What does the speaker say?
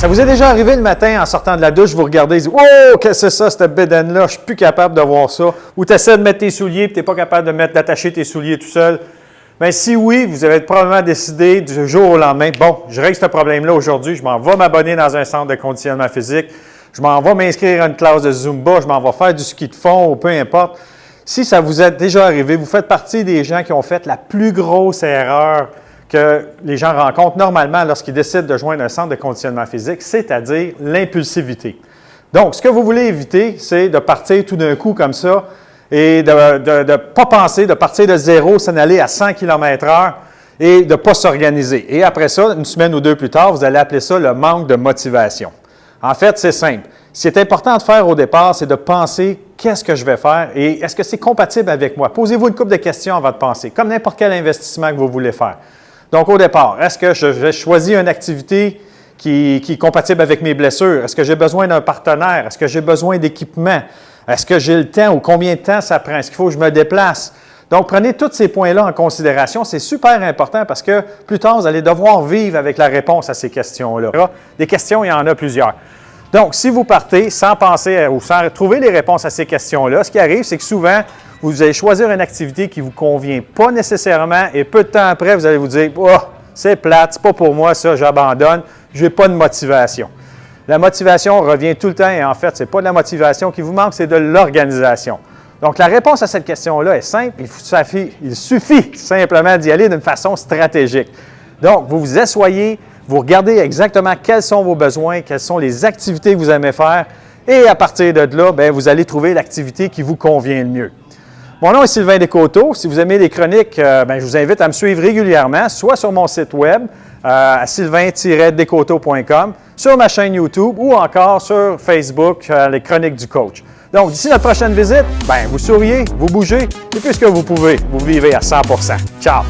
Ça vous est déjà arrivé le matin en sortant de la douche, vous regardez et vous dites « Oh, qu'est-ce que c'est ça, cette bédaine-là? Je suis plus capable de voir ça. » Ou tu essaies de mettre tes souliers et tu n'es pas capable d'attacher tes souliers tout seul. Bien, si oui, vous avez probablement décidé du jour au lendemain, bon, je règle ce problème-là aujourd'hui, je m'en vais m'abonner dans un centre de conditionnement physique, je m'en vais m'inscrire à une classe de Zumba, je m'en vais faire du ski de fond ou peu importe. Si ça vous est déjà arrivé, vous faites partie des gens qui ont fait la plus grosse erreur que les gens rencontrent normalement lorsqu'ils décident de joindre un centre de conditionnement physique, c'est-à-dire l'impulsivité. Donc, ce que vous voulez éviter, c'est de partir tout d'un coup comme ça et de ne pas penser, de partir de zéro, s'en aller à 100 km/h et de ne pas s'organiser. Et après ça, une semaine ou deux plus tard, vous allez appeler ça le manque de motivation. En fait, c'est simple. Ce qui est important de faire au départ, c'est de penser qu'est-ce que je vais faire et est-ce que c'est compatible avec moi? Posez-vous une couple de questions avant de penser, comme n'importe quel investissement que vous voulez faire. Donc, au départ, est-ce que je vais choisir une activité qui est compatible avec mes blessures? Est-ce que j'ai besoin d'un partenaire? Est-ce que j'ai besoin d'équipement? Est-ce que j'ai le temps ou combien de temps ça prend? Est-ce qu'il faut que je me déplace? Donc, prenez tous ces points-là en considération. C'est super important parce que plus tard, vous allez devoir vivre avec la réponse à ces questions-là. Des questions, il y en a plusieurs. Donc, si vous partez sans penser ou sans trouver les réponses à ces questions-là, ce qui arrive, c'est que souvent, vous allez choisir une activité qui ne vous convient pas nécessairement et peu de temps après, vous allez vous dire « Oh, c'est plate, c'est pas pour moi, ça, j'abandonne, je n'ai pas de motivation. » La motivation revient tout le temps et en fait, ce n'est pas de la motivation qui vous manque, c'est de l'organisation. Donc, la réponse à cette question-là est simple. Il suffit simplement d'y aller d'une façon stratégique. Donc, vous vous asseyez, vous regardez exactement quels sont vos besoins, quelles sont les activités que vous aimez faire et à partir de là, bien, vous allez trouver l'activité qui vous convient le mieux. Mon nom est Sylvain Descoteaux. Si vous aimez les chroniques, bien, je vous invite à me suivre régulièrement, soit sur mon site web, à sylvain-descoteaux.com, sur ma chaîne YouTube ou encore sur Facebook, les chroniques du coach. Donc, d'ici notre prochaine visite, bien, vous souriez, vous bougez et puisque vous pouvez, vous vivez à 100%. Ciao!